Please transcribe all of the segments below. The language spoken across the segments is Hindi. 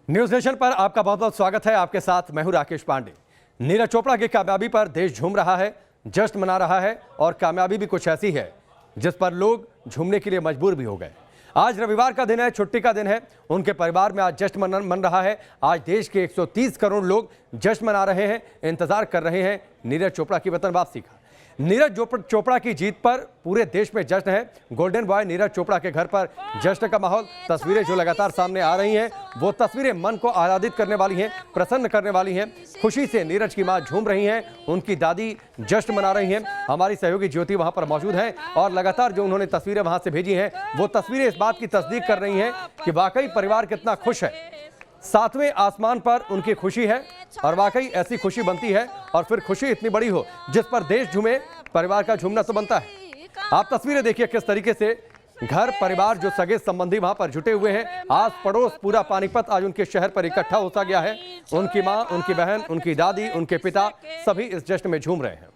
न्यूज नेशन पर आपका बहुत बहुत स्वागत है। आपके साथ मैं हूं राकेश पांडे। नीरज चोपड़ा की कामयाबी पर देश झूम रहा है, जश्न मना रहा है और कामयाबी भी कुछ ऐसी है जिस पर लोग झूमने के लिए मजबूर भी हो गए। आज रविवार का दिन है, छुट्टी का दिन है। उनके परिवार में आज जश्न मन रहा है। आज देश के 130 करोड़ लोग जश्न मना रहे हैं, इंतजार कर रहे हैं नीरज चोपड़ा की वतन वापसी का। नीरज चोपड़ा की जीत पर पूरे देश में जश्न है। गोल्डन बॉय नीरज चोपड़ा के घर पर जश्न का माहौल। तस्वीरें जो लगातार सामने आ रही हैं वो तस्वीरें मन को आह्लादित करने वाली हैं, प्रसन्न करने वाली हैं। खुशी से नीरज की मां झूम रही हैं, उनकी दादी जश्न मना रही हैं। हमारी सहयोगी ज्योति वहां पर मौजूद है और लगातार जो उन्होंने तस्वीरें वहां से भेजी हैं वो तस्वीरें इस बात की तस्दीक कर रही हैं कि वाकई परिवार कितना खुश है। सातवें आसमान पर उनकी खुशी है और वाकई ऐसी खुशी बनती है और फिर खुशी इतनी बड़ी हो जिस पर देश झूमे, परिवार का झूमना तो बनता है। आप तस्वीरें देखिए किस तरीके से घर परिवार जो सगे संबंधी वहां पर जुटे हुए हैं। आस पड़ोस पूरा पानीपत आज उनके शहर पर इकट्ठा होता गया है। उनकी मां, उनकी बहन, उनकी दादी, उनके पिता सभी इस जश्न में झूम रहे हैं।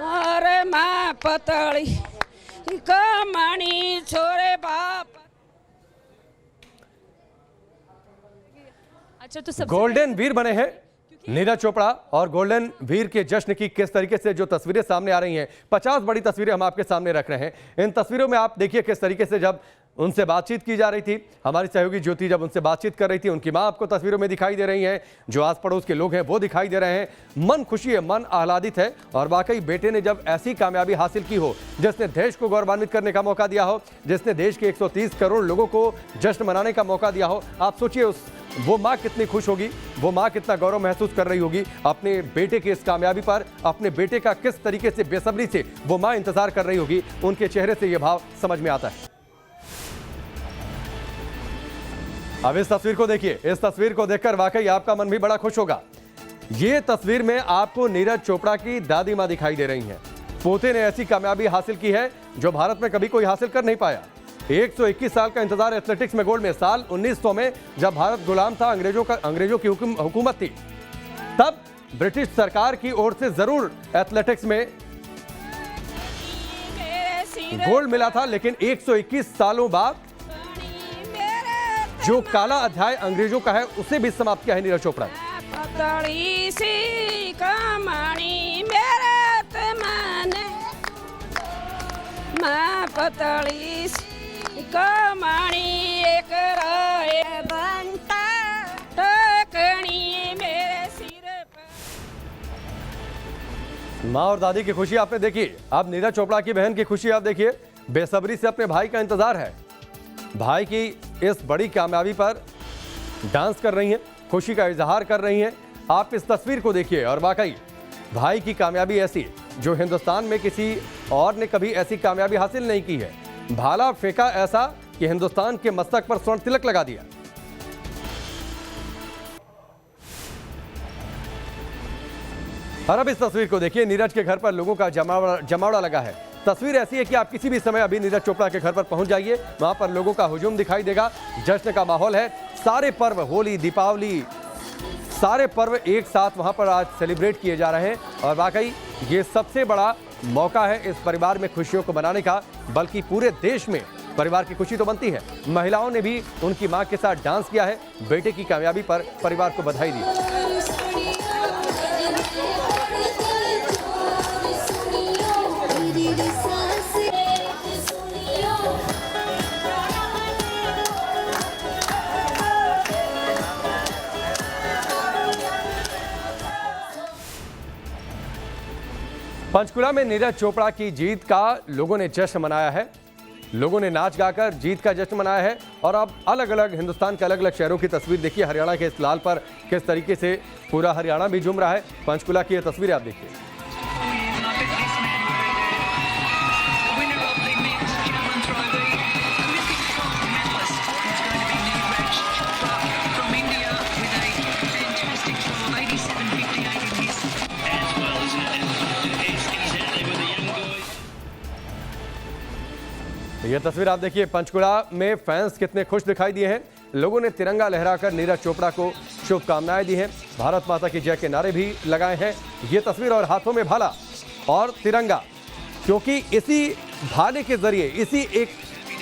अरे माँ पतली कमणी छोरे बाप। अच्छा, तो गोल्डन वीर बने हैं नीरज चोपड़ा और गोल्डन वीर के जश्न की किस तरीके से जो तस्वीरें सामने आ रही हैं, 50 बड़ी तस्वीरें हम आपके सामने रख रहे हैं। इन तस्वीरों में आप देखिए किस तरीके से जब उनसे बातचीत की जा रही थी, हमारी सहयोगी ज्योति जब उनसे बातचीत कर रही थी, उनकी मां आपको तस्वीरों में दिखाई दे रही हैं, जो आस पड़ोस के लोग हैं वो दिखाई दे रहे हैं। मन खुशी है, मन आह्लादित है और वाकई बेटे ने जब ऐसी कामयाबी हासिल की हो जिसने देश को गौरवान्वित करने का मौका दिया हो, जिसने देश के 130 करोड़ लोगों को जश्न मनाने का मौका दिया हो, आप सोचिए वो माँ कितनी खुश होगी, वो माँ कितना गौरव महसूस कर रही होगी अपने बेटे की इस कामयाबी पर। अपने बेटे का किस तरीके से बेसब्री से वो माँ इंतजार कर रही होगी, उनके चेहरे से ये भाव समझ में आता है। अब इस तस्वीर को देखिए, इस तस्वीर को देखकर वाकई आपका मन भी बड़ा खुश होगा। ये तस्वीर में आपको नीरज चोपड़ा की दादी माँ दिखाई दे रही हैं। पोते ने ऐसी कामयाबी हासिल की है जो भारत में कभी कोई हासिल कर नहीं पाया। 121 साल का इंतजार एथलेटिक्स में गोल्ड में। साल 1900 में जब भारत गुलाम था, अंग्रेजों की हुकूमत थी, तब ब्रिटिश सरकार की ओर से जरूर एथलेटिक्स में गोल्ड मिला था, लेकिन 121 सालों बाद जो काला अध्याय अंग्रेजों का है उसे भी समाप्त किया है नीरज चोपड़ा ने। पतली सी कमणी मेरे तमने, माँ पतली सी कमणी एक राय बनता टकनी मेरे सिर पर। माँ और दादी की खुशी आपने देखी, अब नीरज चोपड़ा की बहन की खुशी आप देखिए। बेसब्री से अपने भाई का इंतजार है। भाई की इस बड़ी कामयाबी पर डांस कर रही हैं, खुशी का इजहार कर रही हैं। आप इस तस्वीर को देखिए और वाकई भाई की कामयाबी ऐसी जो हिंदुस्तान में किसी और ने कभी ऐसी कामयाबी हासिल नहीं की है। भाला फेंका ऐसा कि हिंदुस्तान के मस्तक पर स्वर्ण तिलक लगा दिया। और अब इस तस्वीर को देखिए, नीरज के घर पर लोगों का जमावड़ा लगा है। तस्वीर ऐसी है कि आप किसी भी समय अभी नीरज चोपड़ा के घर पर पहुंच जाइए, वहां पर लोगों का हुजूम दिखाई देगा। जश्न का माहौल है। सारे पर्व, होली, दीपावली, सारे पर्व एक साथ वहां पर आज सेलिब्रेट किए जा रहे हैं और वाकई ये सबसे बड़ा मौका है इस परिवार में खुशियों को मनाने का। बल्कि पूरे देश में परिवार की खुशी तो बनती है। महिलाओं ने भी उनकी मां के साथ डांस किया है। बेटे की कामयाबी पर परिवार को बधाई दी। पंचकुला में नीरज चोपड़ा की जीत का लोगों ने जश्न मनाया है। लोगों ने नाच गाकर जीत का जश्न मनाया है। और अब अलग अलग हिंदुस्तान के अलग अलग शहरों की तस्वीर देखिए। हरियाणा के इस लाल पर किस तरीके से पूरा हरियाणा भी झूम रहा है। पंचकुला की ये तस्वीरें आप देखिए। ये तस्वीर आप देखिए, पंचकुला में फैंस कितने खुश दिखाई दिए हैं। लोगों ने तिरंगा लहराकर नीरज चोपड़ा को शुभकामनाएं दी हैं। भारत माता की जय के नारे भी लगाए हैं। ये तस्वीर और हाथों में भाला और तिरंगा, क्योंकि इसी भाले के जरिए, इसी एक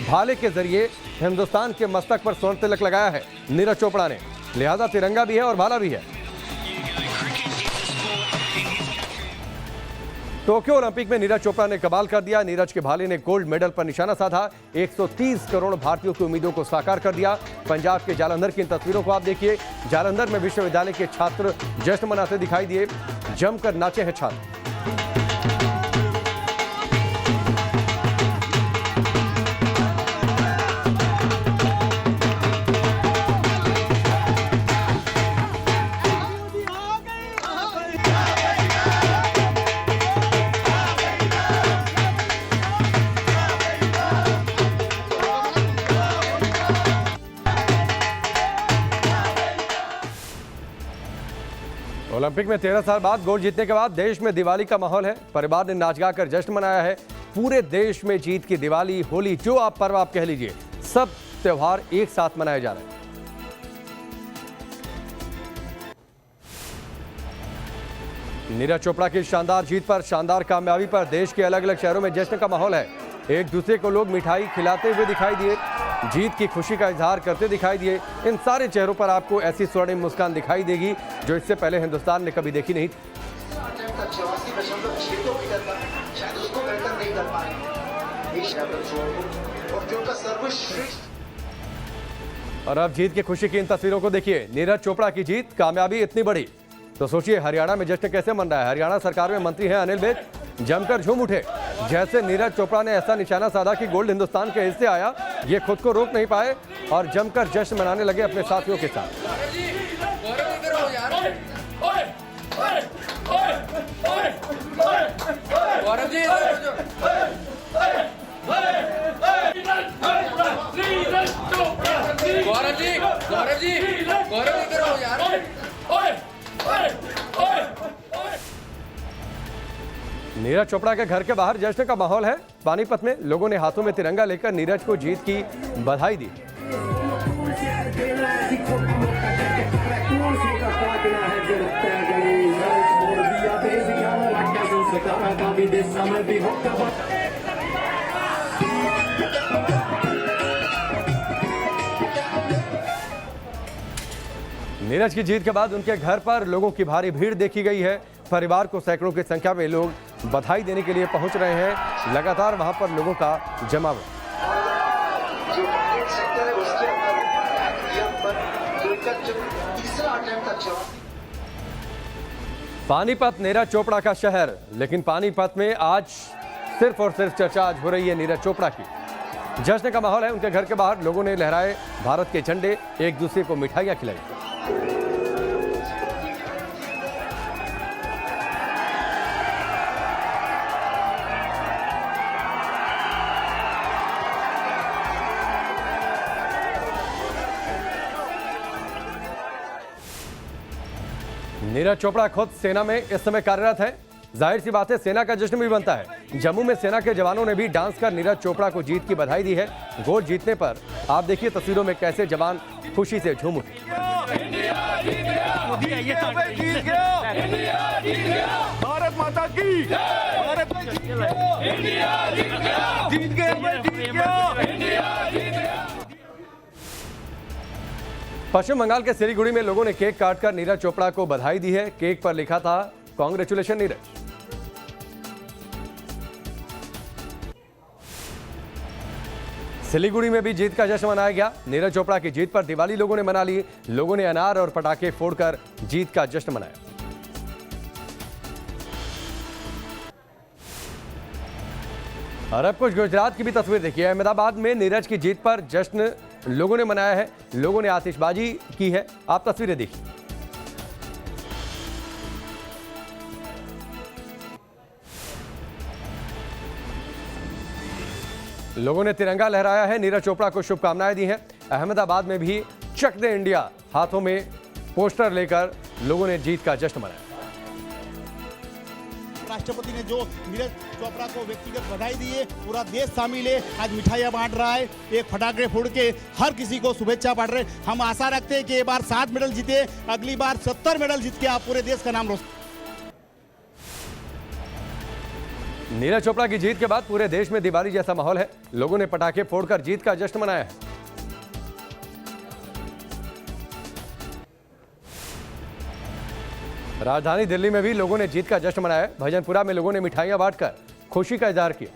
भाले के जरिए हिंदुस्तान के मस्तक पर स्वर्ण तिलक लगाया है नीरज चोपड़ा ने, लिहाजा तिरंगा भी है और भाला भी है। टोक्यो ओलंपिक में नीरज चोपड़ा ने कमाल कर दिया। नीरज के भाले ने गोल्ड मेडल पर निशाना साधा। 130 करोड़ भारतीयों की उम्मीदों को साकार कर दिया। पंजाब के जालंधर की इन तस्वीरों को आप देखिए। जालंधर में विश्वविद्यालय के छात्र जश्न मनाते दिखाई दिए, जमकर नाचे हैं छात्र। ओलंपिक में 13 साल बाद गोल्ड जीतने के बाद देश में दिवाली का माहौल है। परिवार ने नाच गाकर जश्न मनाया है। पूरे देश में जीत की दिवाली, होली, जो आप पर्व आप कह लीजिए, सब त्योहार एक साथ मनाए जा रहे हैं। नीरज चोपड़ा की शानदार जीत पर, शानदार कामयाबी पर देश के अलग अलग शहरों में जश्न का माहौल है। एक दूसरे को लोग मिठाई खिलाते हुए दिखाई दिए, जीत की खुशी का इजहार करते दिखाई दिए। इन सारे चेहरों पर आपको ऐसी स्वर्णिम मुस्कान दिखाई देगी जो इससे पहले हिंदुस्तान ने कभी देखी नहीं थी। और अब जीत की खुशी की इन तस्वीरों को देखिए। नीरज चोपड़ा की जीत, कामयाबी इतनी बड़ी तो सोचिए हरियाणा में जश्न कैसे मन रहा है। हरियाणा सरकार में मंत्री हैं अनिल विज, जमकर झूम उठे। जैसे नीरज चोपड़ा ने ऐसा निशाना साधा कि गोल्ड हिंदुस्तान के हिस्से आया, ये खुद को रोक नहीं पाए और जमकर जश्न मनाने लगे अपने साथियों के साथ। नीरज चोपड़ा के घर के बाहर जश्न का माहौल है। पानीपत में लोगों ने हाथों में तिरंगा लेकर नीरज को जीत की बधाई दी। नीरज की जीत के बाद उनके घर पर लोगों की भारी भीड़ देखी गई है। परिवार को सैकड़ों की संख्या में लोग बधाई देने के लिए पहुंच रहे हैं। लगातार वहां पर लोगों का जमावड़ा। पानीपत नीरज चोपड़ा का शहर, लेकिन पानीपत में आज सिर्फ और सिर्फ चर्चा आज हो रही है नीरज चोपड़ा की। जश्न का माहौल है। उनके घर के बाहर लोगों ने लहराए भारत के झंडे, एक दूसरे को मिठाइयां खिलाई। नीरज चोपड़ा खुद सेना में इस समय कार्यरत है। जाहिर सी बात है सेना का जश्न भी बनता है। जम्मू में सेना के जवानों ने भी डांस कर नीरज चोपड़ा को जीत की बधाई दी है। गोल्ड जीतने पर आप देखिए तस्वीरों में कैसे जवान खुशी से झूम उठे। भारत माता की, भारत जीत गया। पश्चिम बंगाल के सिलीगुड़ी में लोगों ने केक काटकर नीरज चोपड़ा को बधाई दी है। केक पर लिखा था कांग्रेचुलेशन नीरज। सिलीगुड़ी में भी जीत का जश्न मनाया गया। नीरज चोपड़ा की जीत पर दिवाली लोगों ने मना ली। लोगों ने अनार और पटाखे फोड़कर जीत का जश्न मनाया। और अब कुछ गुजरात की भी तस्वीर देखिए। अहमदाबाद में नीरज की जीत पर जश्न लोगों ने मनाया है। लोगों ने आतिशबाजी की है। आप तस्वीरें देखिए। लोगों ने तिरंगा लहराया है। नीरज चोपड़ा को शुभकामनाएं दी हैं। अहमदाबाद में भी चक दे इंडिया हाथों में पोस्टर लेकर लोगों ने जीत का जश्न मनाया। राष्ट्रपति ने जो नीरज चोपड़ा को व्यक्तिगत बधाई दी है, पूरा देश शामिल है। आज मिठाइयाँ बांट रहा है, एक फटाखे फोड़ के हर किसी को शुभेच्छा बांट रहे। हम आशा रखते हैं कि ये बार 7 मेडल जीते, अगली बार 70 मेडल जीत के आप पूरे देश का नाम रोशन। नीरज चोपड़ा की जीत के बाद पूरे देश में दिवाली जैसा माहौल है। लोगों ने पटाखे फोड़कर जीत का जश्न मनाया है। राजधानी दिल्ली में भी लोगों ने जीत का जश्न मनाया है। भजनपुरा में लोगों ने मिठाइयां बांटकर खुशी का इजहार किया।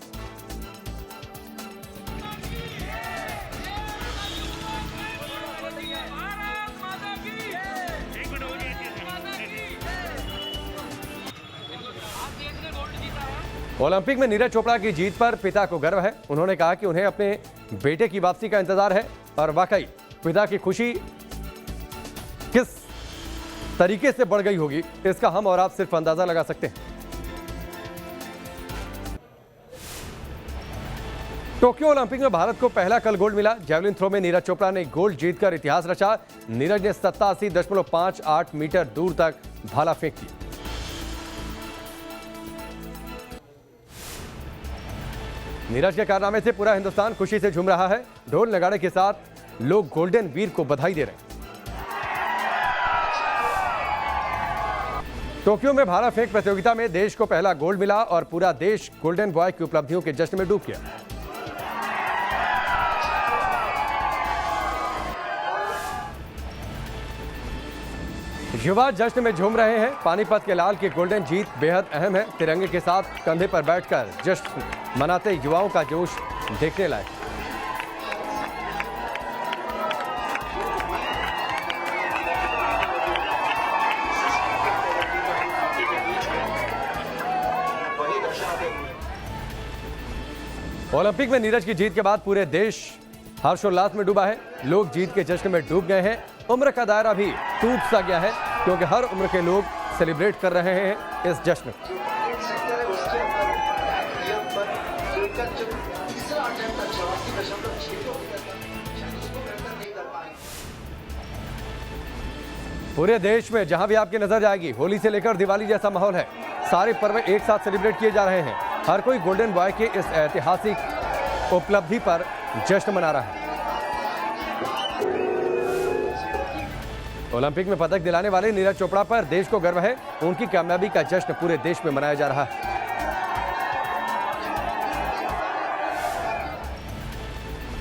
ओलंपिक में नीरज चोपड़ा की जीत पर पिता को गर्व है। उन्होंने कहा कि उन्हें अपने बेटे की वापसी का इंतजार है और वाकई पिता की खुशी किस तरीके से बढ़ गई होगी, इसका हम और आप सिर्फ अंदाजा लगा सकते हैं। टोक्यो ओलंपिक में भारत को पहला कल गोल्ड मिला। जैवलिन थ्रो में नीरज चोपड़ा ने गोल्ड जीतकर इतिहास रचा। नीरज ने 87.58 मीटर दूर तक भाला फेंक दी। नीरज के कारनामे से पूरा हिंदुस्तान खुशी से झूम रहा है। ढोल नगाड़े के साथ लोग गोल्डन वीर को बधाई दे रहे हैं। टोक्यो में भाला फेंक प्रतियोगिता में देश को पहला गोल्ड मिला और पूरा देश गोल्डन बॉय की उपलब्धियों के जश्न में डूब गया। युवा जश्न में झूम रहे हैं। पानीपत के लाल की गोल्डन जीत बेहद अहम है। तिरंगे के साथ कंधे पर बैठकर जश्न मनाते युवाओं का जोश देखने लायक। ओलंपिक में नीरज की जीत के बाद पूरे देश हर्षोल्लास में डूबा है। लोग जीत के जश्न में डूब गए हैं। उम्र का दायरा भी टूट सा गया है क्योंकि हर उम्र के लोग सेलिब्रेट कर रहे हैं इस जश्न को। पूरे देश में जहां भी आपकी नजर जाएगी, होली से लेकर दिवाली जैसा माहौल है। सारे पर्व एक साथ सेलिब्रेट किए जा रहे हैं। हर कोई गोल्डन बॉय के इस ऐतिहासिक उपलब्धि पर जश्न मना रहा है। ओलंपिक में पदक दिलाने वाले नीरज चोपड़ा पर देश को गर्व है। उनकी कामयाबी का जश्न पूरे देश में मनाया जा रहा है।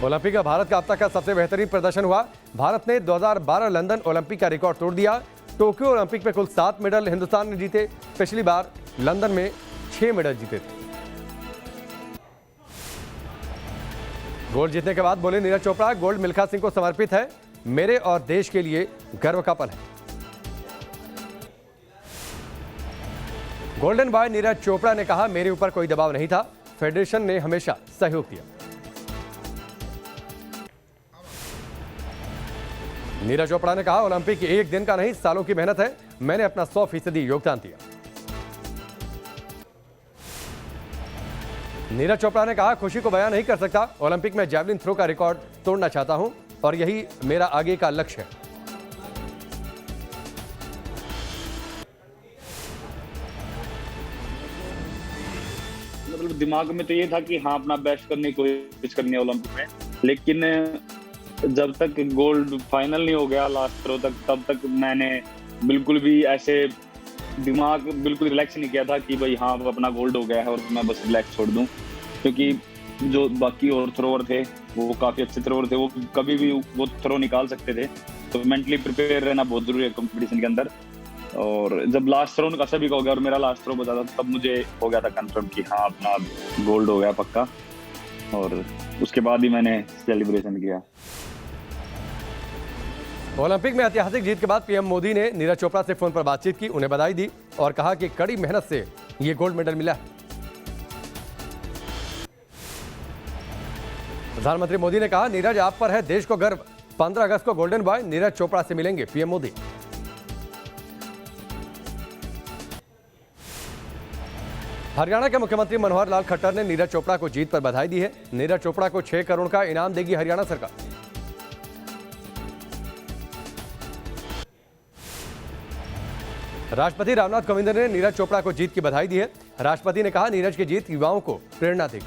ओलंपिक में भारत का अब तक का सबसे बेहतरीन प्रदर्शन हुआ। भारत ने 2012 लंदन ओलंपिक का रिकॉर्ड तोड़ दिया। टोक्यो ओलंपिक में कुल 7 मेडल हिंदुस्तान ने जीते। पिछली बार लंदन में 6 मेडल जीते थे। गोल्ड जीतने के बाद बोले नीरज चोपड़ा, गोल्ड मिल्खा सिंह को समर्पित है। मेरे और देश के लिए गर्व का पल है। गोल्डन बॉय नीरज चोपड़ा ने कहा, मेरे ऊपर कोई दबाव नहीं था। फेडरेशन ने हमेशा सहयोग दिया। नीरज चोपड़ा ने कहा, ओलंपिक एक दिन का नहीं, सालों की मेहनत है। मैंने अपना 100% योगदान दिया। नीरज चोपड़ा ने कहा, खुशी को बयां नहीं कर सकता। ओलंपिक में जैवलिन थ्रो का रिकॉर्ड तोड़ना चाहता हूं और यही मेरा आगे का लक्ष्य है। मतलब दिमाग में तो ये था कि हाँ अपना बेस्ट करने की कोशिश करनी है ओलंपिक में, लेकिन जब तक गोल्ड फाइनल नहीं हो गया लास्ट थ्रो तक, तब तक मैंने बिल्कुल भी ऐसे दिमाग बिल्कुल रिलैक्स नहीं किया था कि भाई हाँ अपना गोल्ड हो गया है और मैं बस रिलैक्स छोड़ दूं। क्योंकि जो बाकी और थ्रोवर थे वो काफी अच्छे थ्रोवर थे, वो कभी भी वो थ्रो निकाल सकते थे। तो मेंटली प्रिपेयर रहना बहुत जरूरी है कंपटीशन के अंदर। और जब लास्ट थ्रो का सभी का हो गया और मेरा लास्ट थ्रो बचा था, तब मुझे हो गया था कंफर्म कि हाँ अपना गोल्ड हो गया पक्का। और उसके बाद ही मैंने सेलिब्रेशन किया। ओलंपिक में ऐतिहासिक जीत के बाद पीएम मोदी ने नीरज चोपड़ा से फोन पर बातचीत की, उन्हें बधाई दी और कहा कि कड़ी मेहनत से ये गोल्ड मेडल मिला है। प्रधानमंत्री मोदी ने कहा, नीरज आप पर है देश को गर्व। 15 अगस्त को गोल्डन बॉय नीरज चोपड़ा से मिलेंगे पीएम मोदी। हरियाणा के मुख्यमंत्री मनोहर लाल खट्टर ने नीरज चोपड़ा को जीत पर बधाई दी है। नीरज चोपड़ा को 6 करोड़ का इनाम देगी हरियाणा सरकार। राष्ट्रपति रामनाथ कोविंद ने नीरज चोपड़ा को जीत की बधाई दी है। राष्ट्रपति ने कहा, नीरज की जीत युवाओं को प्रेरणा देगी।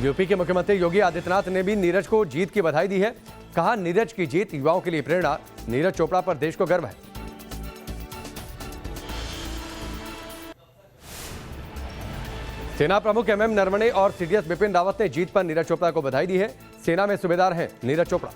यूपी के मुख्यमंत्री योगी आदित्यनाथ ने भी नीरज को जीत की बधाई दी है। कहा, नीरज की जीत युवाओं के लिए प्रेरणा। नीरज चोपड़ा पर देश को गर्व है। सेना प्रमुख MM नरवणे और CDS बिपिन रावत ने जीत पर नीरज चोपड़ा को बधाई दी है। सेना में सूबेदार हैं नीरज चोपड़ा।